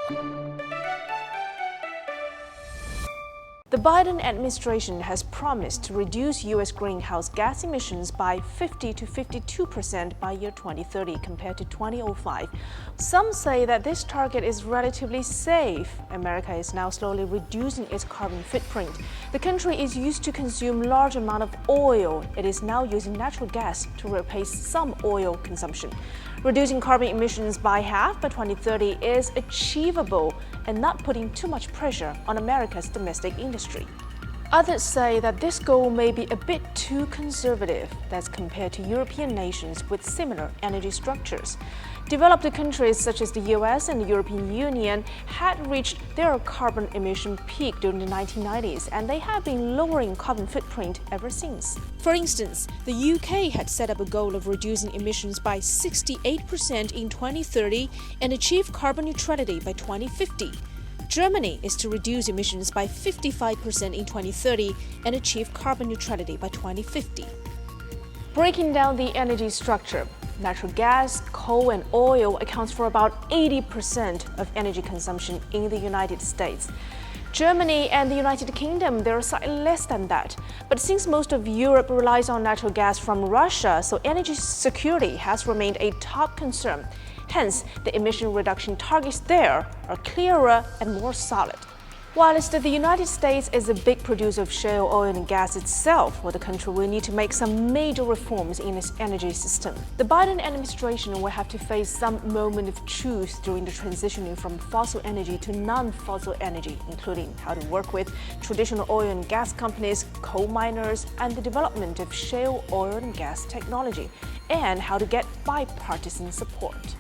The Biden administration has promised to reduce U.S. greenhouse gas emissions by 50 to 52% by year 2030 compared to 2005. Some say that this target is relatively safe. America is now slowly reducing its carbon footprint. The country is used to consume large amount of oil. It is now using natural gas to replace some oil consumption. Reducing carbon emissions by half by 2030 is achievable and not putting too much pressure on America's domestic industry. Others say that this goal may be a bit too conservative, that's compared to European nations with similar energy structures. Developed countries such as the US and the European Union had reached their carbon emission peak during the 1990s, and they have been lowering carbon footprint ever since. For instance, the UK had set up a goal of reducing emissions by 68% in 2030 and achieve carbon neutrality by 2050. Germany is to reduce emissions by 55% in 2030 and achieve carbon neutrality by 2050. Breaking down the energy structure, natural gas, coal, and oil accounts for about 80% of energy consumption in the United States. Germany and the United Kingdom, they're slightly less than that. But since most of Europe relies on natural gas from Russia, so energy security has remained a top concern. Hence, the emission reduction targets there are clearer and more solid. Whilst the United States is a big producer of shale oil and gas itself, the country will need to make some major reforms in its energy system. The Biden administration will have to face some moment of truth during the transitioning from fossil energy to non-fossil energy, including how to work with traditional oil and gas companies, coal miners, and the development of shale oil and gas technology, and how to get bipartisan support.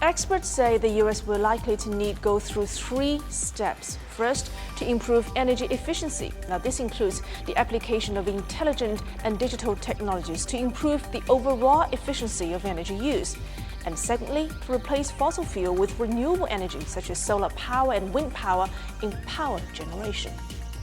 Experts say the U.S. will likely to need go through 3 steps. First, to improve energy efficiency. Now, this includes the application of intelligent and digital technologies to improve the overall efficiency of energy use. And secondly, to replace fossil fuel with renewable energy such as solar power and wind power in power generation.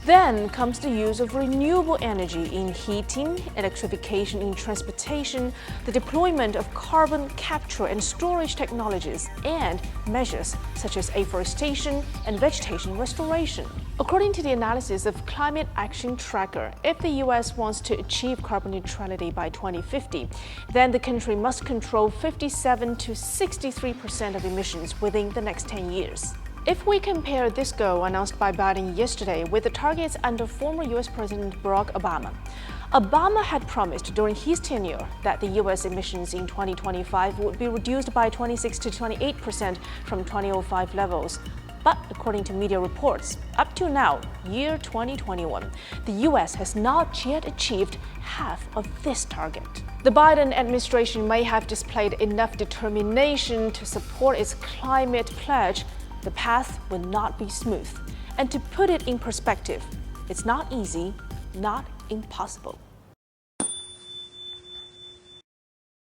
Then comes the use of renewable energy in heating, electrification in transportation, the deployment of carbon capture and storage technologies, and measures such as afforestation and vegetation restoration. According to the analysis of Climate Action Tracker, if the U.S. wants to achieve carbon neutrality by 2050, then the country must control 57 to 63% of emissions within the next 10 years. If we compare this goal announced by Biden yesterday with the targets under former U.S. President Barack Obama, Obama had promised during his tenure that the U.S. emissions in 2025 would be reduced by 26 to 28% from 2005 levels. But according to media reports, up to now, year 2021, the U.S. has not yet achieved half of this target. The Biden administration may have displayed enough determination to support its climate pledge. The path will not be smooth. And to put it in perspective, it's not easy, not impossible.